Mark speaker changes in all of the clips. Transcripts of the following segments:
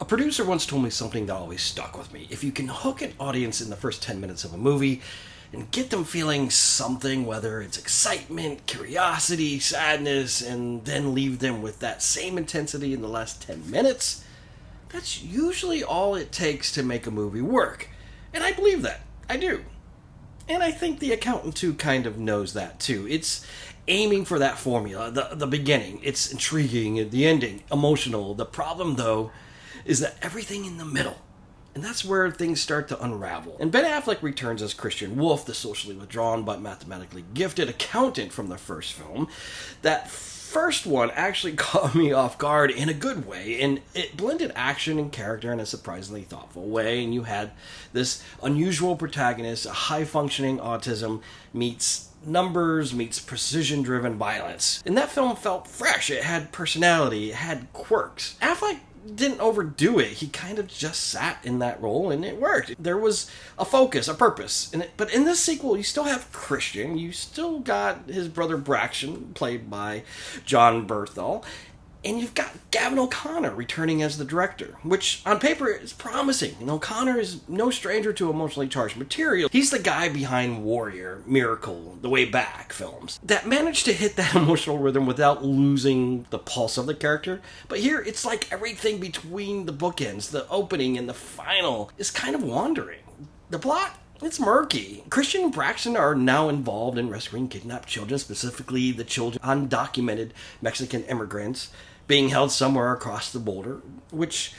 Speaker 1: A producer once told me something that always stuck with me. If you can hook an audience in the first 10 minutes of a movie and get them feeling something, whether it's excitement, curiosity, sadness, and then leave them with that same intensity in the last 10 minutes, that's usually all it takes to make a movie work. And I believe that. I do. And I think The Accountant 2 kind of knows that too. It's aiming for that formula, the beginning. It's intriguing, the ending, emotional. The problem, though, is that everything in the middle. And that's where things start to unravel. And Ben Affleck returns as Christian Wolff, the socially withdrawn but mathematically gifted accountant from the first film. That first one actually caught me off guard in a good way, and it blended action and character in a surprisingly thoughtful way. And you had this unusual protagonist, a high-functioning autism meets numbers meets precision-driven violence. And that film felt fresh. It had personality. It had quirks. Affleck didn't overdo it. He kind of just sat in that role and it worked. There was a focus, a purpose. But in this sequel, you still have Christian. You still got his brother Braxton, played by John Berthel. And you've got Gavin O'Connor returning as the director, which on paper is promising. And O'Connor is no stranger to emotionally charged material. He's the guy behind Warrior, Miracle, The Way Back films that managed to hit that emotional rhythm without losing the pulse of the character. But here, it's like everything between the bookends, the opening and the final, is kind of wandering. The plot? It's murky. Christian and Braxton are now involved in rescuing kidnapped children, specifically the children undocumented Mexican immigrants being held somewhere across the border, which,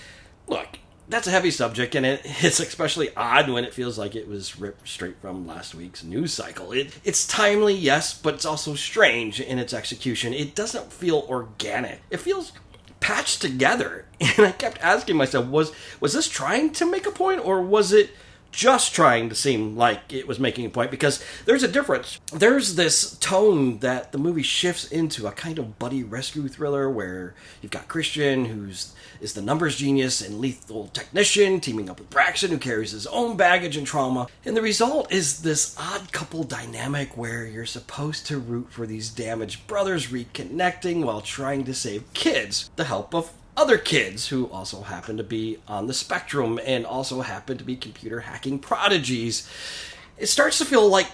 Speaker 1: look, that's a heavy subject, and it's especially odd when it feels like it was ripped straight from last week's news cycle. It's timely, yes, but it's also strange in its execution. It doesn't feel organic. It feels patched together, and I kept asking myself, was this trying to make a point, or was it just trying to seem like it was making a point? Because there's a difference. There's this tone that the movie shifts into a kind of buddy rescue thriller where you've got Christian, is the numbers genius and lethal technician, teaming up with Braxton, who carries his own baggage and trauma. And the result is this odd couple dynamic where you're supposed to root for these damaged brothers reconnecting while trying to save kids, the help of other kids who also happen to be on the spectrum and also happen to be computer hacking prodigies. It starts to feel like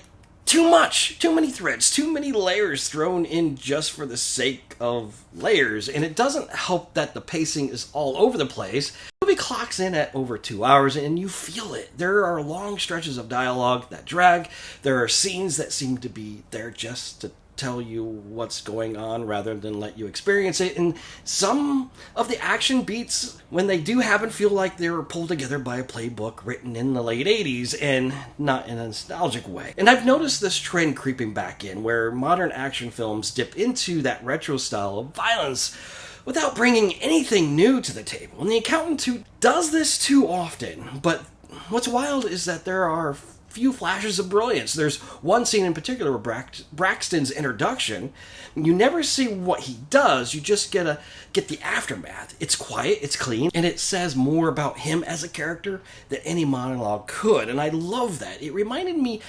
Speaker 1: too much, too many threads, too many layers thrown in just for the sake of layers. And it doesn't help that the pacing is all over the place. The movie clocks in at over 2 hours and you feel it. There are long stretches of dialogue that drag. There are scenes that seem to be there just to tell you what's going on rather than let you experience it. And some of the action beats, when they do happen, feel like they were pulled together by a playbook written in the late 80s and not in a nostalgic way. And I've noticed this trend creeping back in where modern action films dip into that retro style of violence without bringing anything new to the table. And The Accountant 2 does this too often. But what's wild is that there are few flashes of brilliance. There's one scene in particular where Braxton's introduction, you never see what he does, you just get the aftermath. It's quiet, it's clean, and it says more about him as a character than any monologue could, and I love that. It reminded me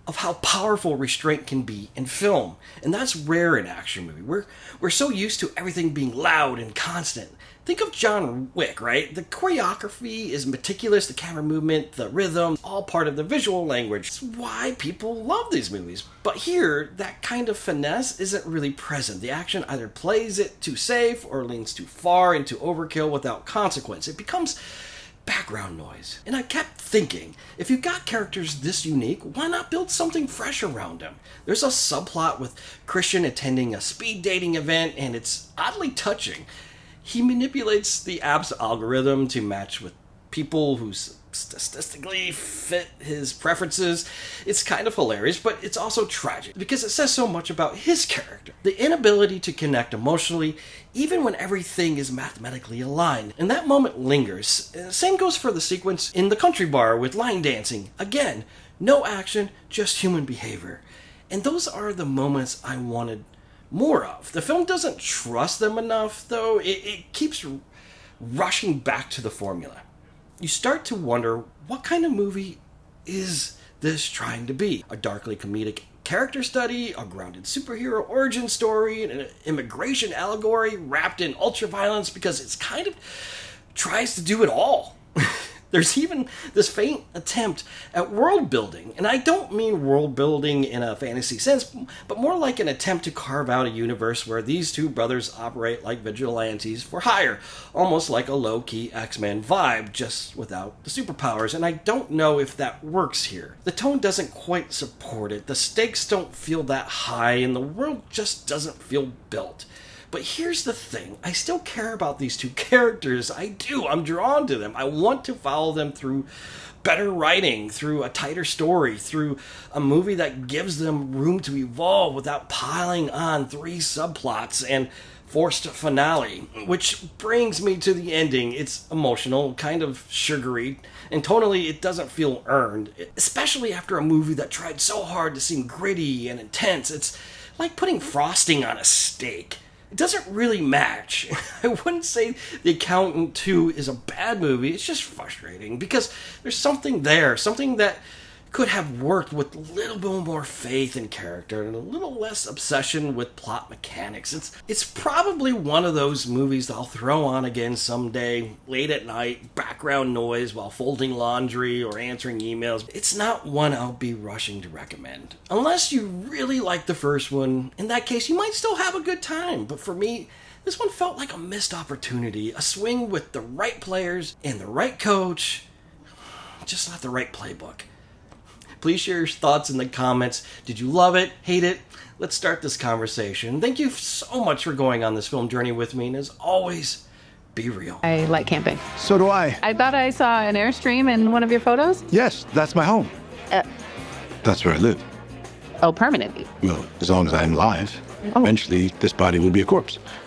Speaker 1: of how powerful restraint can be in film, and that's rare in action movie. We're so used to everything being loud and constant. Think of John Wick, right? The choreography is meticulous, the camera movement, the rhythm, all part of the visual language. It's why people love these movies. But here, that kind of finesse isn't really present. The action either plays it too safe or leans too far into overkill without consequence. It becomes background noise. And I kept thinking, if you've got characters this unique, why not build something fresh around them? There's a subplot with Christian attending a speed dating event, and it's oddly touching. He manipulates the app's algorithm to match with people who statistically fit his preferences. It's kind of hilarious, but it's also tragic because it says so much about his character. The inability to connect emotionally, even when everything is mathematically aligned. And that moment lingers. Same goes for the sequence in the country bar with line dancing. Again, no action, just human behavior. And those are the moments I wanted more of. The film doesn't trust them enough, though. It keeps rushing back to the formula. You start to wonder, what kind of movie is this trying to be? A darkly comedic character study, a grounded superhero origin story, an immigration allegory wrapped in ultra-violence? Because it's kind of tries to do it all. There's even this faint attempt at world building. And I don't mean world building in a fantasy sense, but more like an attempt to carve out a universe where these two brothers operate like vigilantes for hire. Almost like a low-key X-Men vibe, just without the superpowers. And I don't know if that works here. The tone doesn't quite support it. The stakes don't feel that high, and the world just doesn't feel built. But here's the thing, I still care about these two characters. I do. I'm drawn to them. I want to follow them through better writing, through a tighter story, through a movie that gives them room to evolve without piling on 3 subplots and forced finale. Which brings me to the ending. It's emotional, kind of sugary, and tonally it doesn't feel earned, especially after a movie that tried so hard to seem gritty and intense. It's like putting frosting on a steak. It doesn't really match. I wouldn't say The Accountant 2 is a bad movie. It's just frustrating because there's something there, something that could have worked with a little bit more faith in character and a little less obsession with plot mechanics. It's probably one of those movies that I'll throw on again someday, late at night, background noise while folding laundry or answering emails. It's not one I'll be rushing to recommend. Unless you really like the first one, in that case you might still have a good time. But for me, this one felt like a missed opportunity, a swing with the right players and the right coach, just not the right playbook. Please share your thoughts in the comments. Did you love it? Hate it? Let's start this conversation. Thank you so much for going on this film journey with me, and as always, be real.
Speaker 2: I like camping.
Speaker 3: So do I.
Speaker 2: I thought I saw an Airstream in one of your photos.
Speaker 3: Yes, that's my home. That's where I live.
Speaker 2: Oh, permanently?
Speaker 3: Well, as long as I'm alive.
Speaker 2: Oh.
Speaker 3: Eventually, this body will be a corpse.